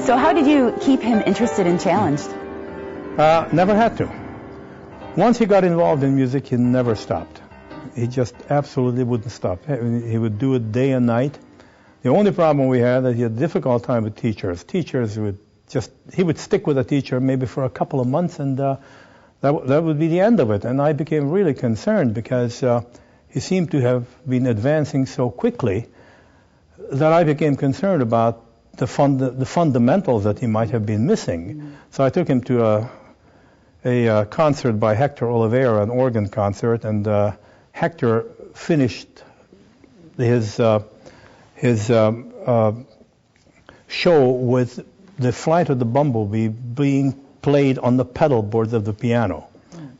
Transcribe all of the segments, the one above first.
So how did you keep him interested and challenged? Never had to. Once he got involved in music, he never stopped. He just absolutely wouldn't stop. He would do it day and night. The only problem we had is he had a difficult time with teachers. Teachers he would stick with a teacher maybe for a couple of months, and that would be the end of it. And I became really concerned because he seemed to have been advancing so quickly that I became concerned about the fundamentals that he might have been missing. So I took him to a concert by Hector Oliveira, an organ concert, and Hector finished his show with the Flight of the Bumblebee being played on the pedal boards of the piano,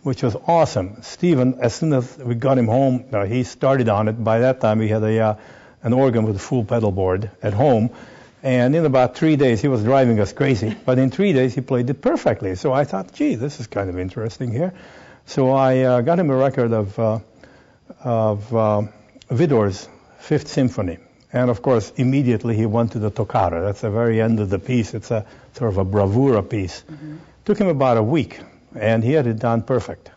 which was awesome. Stephen, as soon as we got him home, he started on it. By that time, he had an organ with a full pedal board at home. And in about 3 days, he was driving us crazy. But in 3 days, he played it perfectly. So I thought, gee, this is kind of interesting here. So I got him a record of Widor's Fifth Symphony. And of course, immediately he went to the toccata. That's the very end of the piece. It's a sort of a bravura piece. Took him about a week, and he had it done perfect.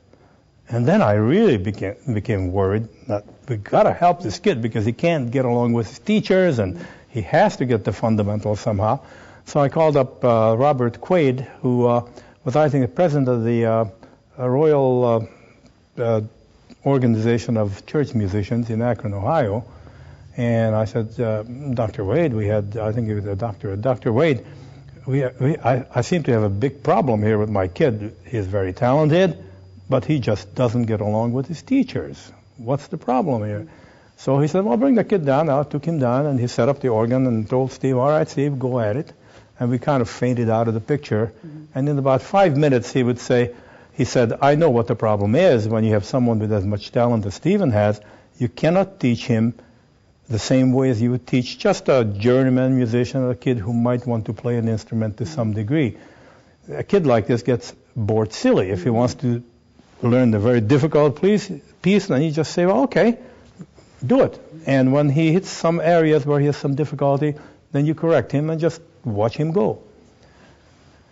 And then I really became worried that we got to help this kid because he can't get along with his teachers, and he has to get the fundamentals somehow. So I called up Robert Quaid, who was, I think, the president of the Royal Organization of Church Musicians in Akron, Ohio. And I said, Dr. Wade, I think he was a doctor. Dr. Wade, I seem to have a big problem here with my kid. He's very talented, but he just doesn't get along with his teachers. What's the problem here? So he said, well, bring the kid down. I took him down, and he set up the organ and told Steve, all right, Steve, go at it. And we kind of fainted out of the picture. And in about 5 minutes, he said, I know what the problem is when you have someone with as much talent as Stephen has. You cannot teach him the same way as you would teach just a journeyman musician or a kid who might want to play an instrument to some degree. A kid like this gets bored silly. If he wants to learn the very difficult piece, then you just say, well, okay, do it. And when he hits some areas where he has some difficulty, then you correct him and just watch him go.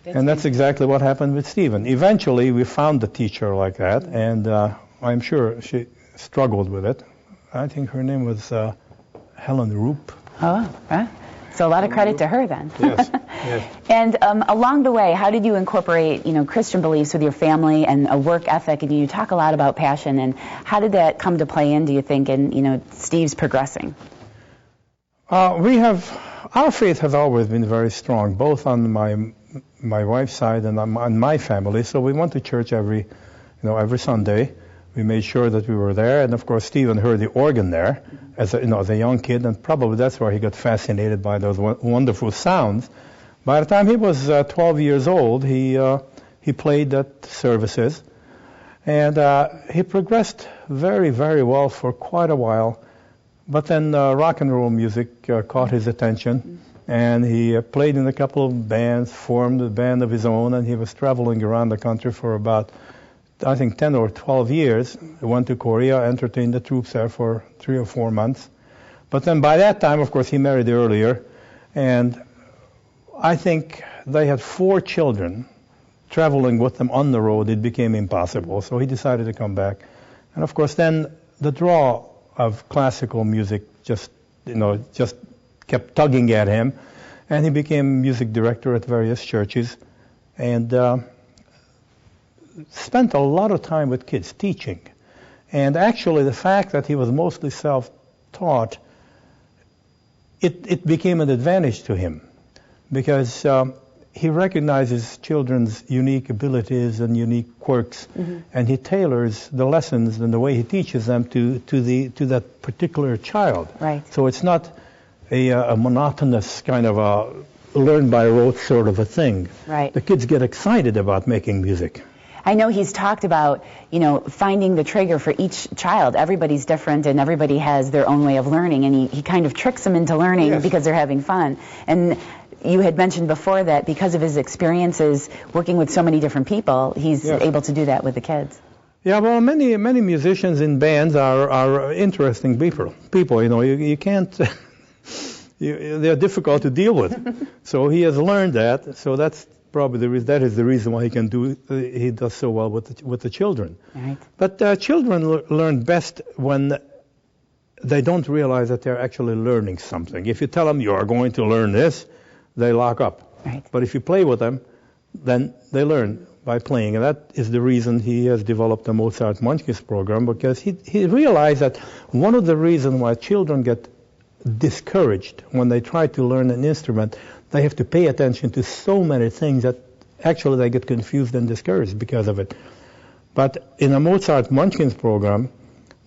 That's exactly what happened with Stephen. Eventually, we found a teacher like that, and I'm sure she struggled with it. I think her name was Helen Roop. Oh, right. So a lot of credit to her then. Yes, yes. And along the way, how did you incorporate, Christian beliefs with your family and a work ethic? And you talk a lot about passion. And how did that come to play in, do you think, in, Steve's progressing? Our faith has always been very strong, both on my wife's side and on my family. So we went to church every Sunday. We made sure that we were there, and of course Stephen heard the organ there as a young kid, and probably that's where he got fascinated by those wonderful sounds. By the time he was 12 years old, he played at services, and he progressed very, very well for quite a while. But then rock and roll music caught his attention, and he played in a couple of bands, formed a band of his own, and he was traveling around the country for about, I think, 10 or 12 years. He went to Korea, entertained the troops there for 3 or 4 months. But then by that time, of course, he married earlier, and I think they had 4 children. Traveling with them on the road, it became impossible, so he decided to come back. And of course, then the draw of classical music just kept tugging at him, and he became music director at various churches, and spent a lot of time with kids teaching. And actually the fact that he was mostly self-taught, it became an advantage to him, because he recognizes children's unique abilities and unique quirks, and he tailors the lessons and the way he teaches them to that particular child. Right. So it's not a monotonous kind of a learn by rote sort of a thing. Right. The kids get excited about making music. I know he's talked about, finding the trigger for each child. Everybody's different and everybody has their own way of learning, and he kind of tricks them into learning. Yes. Because they're having fun. And you had mentioned before that because of his experiences working with so many different people, he's Yes. able to do that with the kids. Yeah, well, many musicians in bands are interesting people. You can't they're difficult to deal with. So he has learned that. So that's probably that is the reason why he does so well with the children. Right. But children learn best when they don't realize that they're actually learning something. If you tell them you are going to learn this, they lock up. Right. But if you play with them, then they learn by playing. And that is the reason he has developed the Mozart Munchkins program, because he realized that one of the reasons why children get discouraged when they try to learn an instrument, they have to pay attention to so many things that actually they get confused and discouraged because of it. But in a Mozart Munchkins program,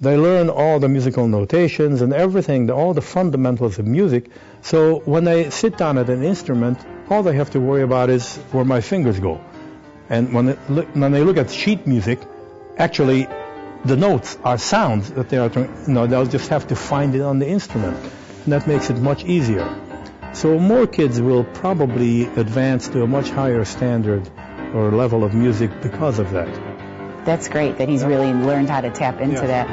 they learn all the musical notations and everything, all the fundamentals of music. So when they sit down at an instrument, all they have to worry about is where my fingers go. And when they look at sheet music, actually the notes are sounds that they are, they'll just have to find it on the instrument. And that makes it much easier. So more kids will probably advance to a much higher standard or level of music because of that. That's great that he's really learned how to tap into that.